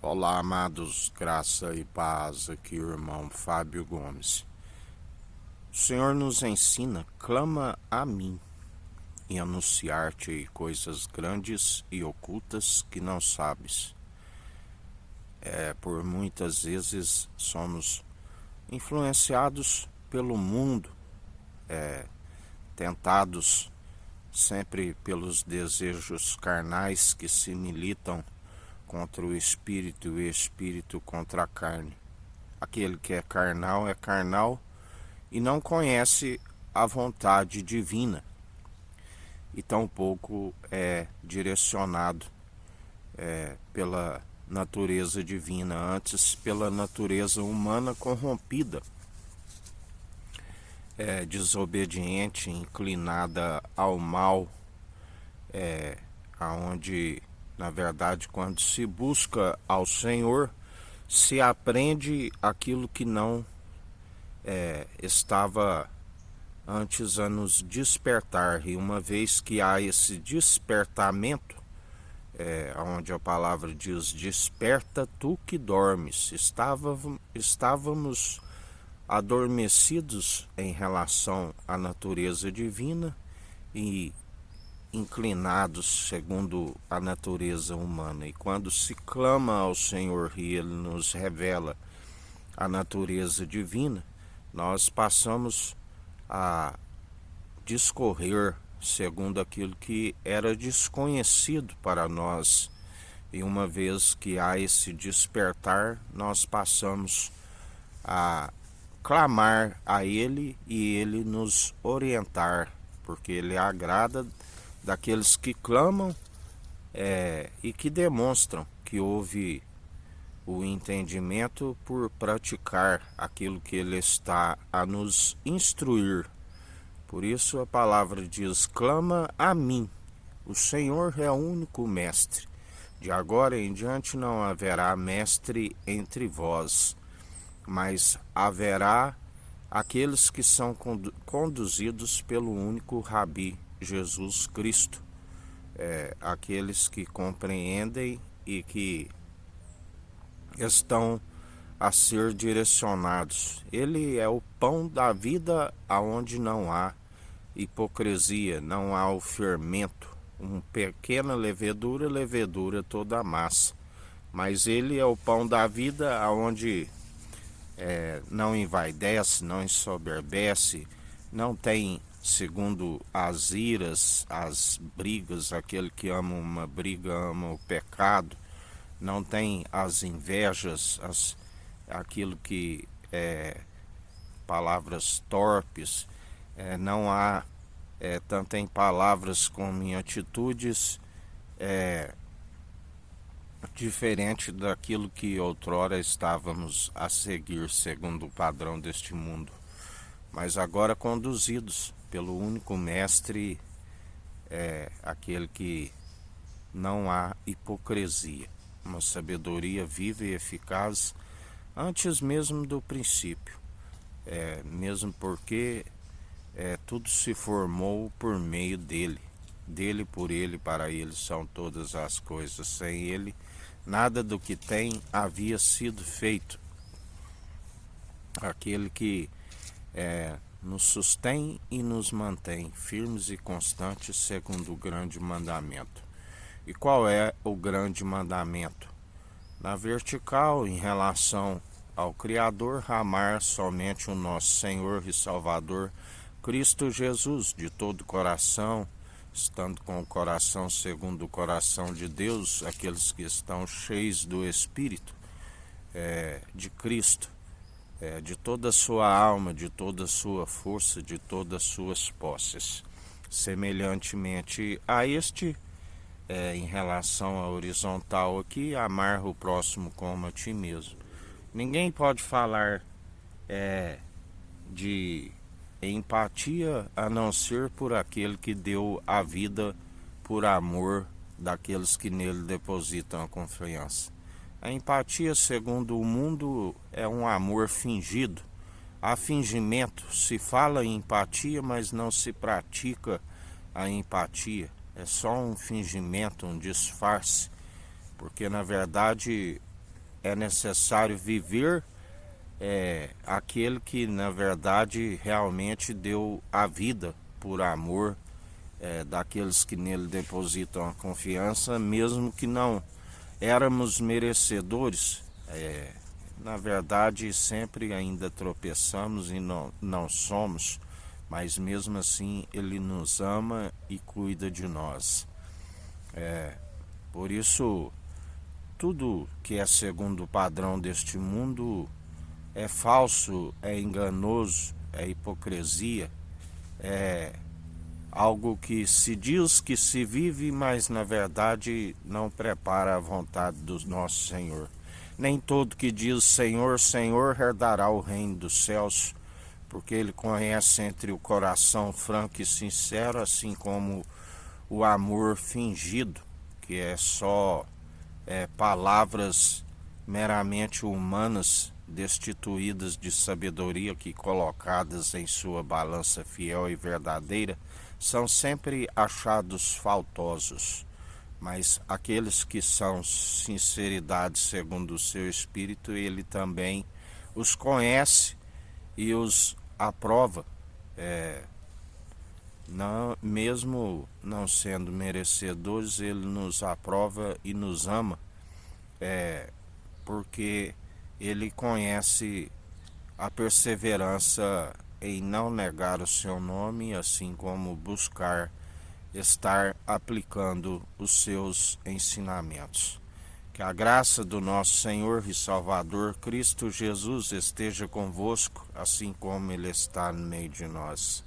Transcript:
Olá, amados, graça e paz, aqui o irmão Fábio Gomes. O Senhor nos ensina, clama a mim, e anunciar-te coisas grandes e ocultas que não sabes. Por muitas vezes somos influenciados pelo mundo, tentados sempre pelos desejos carnais que se militam contra o espírito e o espírito contra a carne. Aquele que é carnal e não conhece a vontade divina e tampouco é direcionado pela natureza divina, antes pela natureza humana corrompida, desobediente, inclinada ao mal, aonde, na verdade, quando se busca ao Senhor, se aprende aquilo que não estava antes a nos despertar. E uma vez que há esse despertamento, onde a palavra diz: desperta tu que dormes, estávamos adormecidos em relação à natureza divina e inclinados segundo a natureza humana. E quando se clama ao Senhor e Ele nos revela a natureza divina, nós passamos a discorrer segundo aquilo que era desconhecido para nós. E uma vez que há esse despertar, nós passamos a clamar a Ele e Ele nos orientar, porque Ele agrada daqueles que clamam e que demonstram que houve o entendimento por praticar aquilo que Ele está a nos instruir. Por isso a palavra diz: clama a mim. O Senhor é o único mestre. De agora em diante não haverá mestre entre vós, mas haverá aqueles que são conduzidos pelo único Rabi, Jesus Cristo. Aqueles que compreendem e que estão a ser direcionados. Ele é o pão da vida, aonde não há hipocrisia, não há o fermento. Uma pequena levedura toda a massa. Mas ele é o pão da vida, aonde não envaidece, não ensoberbece, não tem, segundo as iras, as brigas. Aquele que ama uma briga ama o pecado. Não tem as invejas, aquilo que é palavras torpes, não há tanto em palavras como em atitudes diferente daquilo que outrora estávamos a seguir segundo o padrão deste mundo, mas agora conduzidos pelo único mestre, aquele que não há hipocrisia, uma sabedoria viva e eficaz antes mesmo do princípio, mesmo porque tudo se formou por meio dele, por ele, para ele são todas as coisas. Sem ele, nada do que tem havia sido feito. Aquele que nos sustém e nos mantém firmes e constantes segundo o grande mandamento. E qual é o grande mandamento? Na vertical, em relação ao Criador, amar somente o nosso Senhor e Salvador Cristo Jesus de todo o coração, estando com o coração segundo o coração de Deus, aqueles que estão cheios do Espírito de Cristo, de toda a sua alma, de toda a sua força, de todas as suas posses. Semelhantemente a este, em relação à horizontal aqui, amar o próximo como a ti mesmo. Ninguém pode falar de empatia a não ser por aquele que deu a vida por amor daqueles que nele depositam a confiança. A empatia, segundo o mundo, é um amor fingido. Há fingimento, se fala em empatia, mas não se pratica a empatia. É só um fingimento, um disfarce, porque na verdade é necessário viver aquele que na verdade realmente deu a vida por amor daqueles que nele depositam a confiança, mesmo que não éramos merecedores. Na verdade, sempre ainda tropeçamos e não somos, mas mesmo assim Ele nos ama e cuida de nós. Por isso, tudo que é segundo o padrão deste mundo é falso, é enganoso, é hipocrisia, é algo que se diz que se vive, mas na verdade não prepara a vontade do nosso Senhor. Nem todo que diz Senhor, Senhor herdará o reino dos céus, porque Ele conhece entre o coração franco e sincero, assim como o amor fingido, que é só palavras meramente humanas, destituídas de sabedoria, que colocadas em sua balança fiel e verdadeira, são sempre achados faltosos. Mas aqueles que são sinceridade segundo o seu espírito, ele também os conhece e os aprova, mesmo não sendo merecedores, ele nos aprova e nos ama, porque ele conhece a perseverança em não negar o seu nome, assim como buscar estar aplicando os seus ensinamentos. Que a graça do nosso Senhor e Salvador Cristo Jesus esteja convosco, assim como Ele está no meio de nós.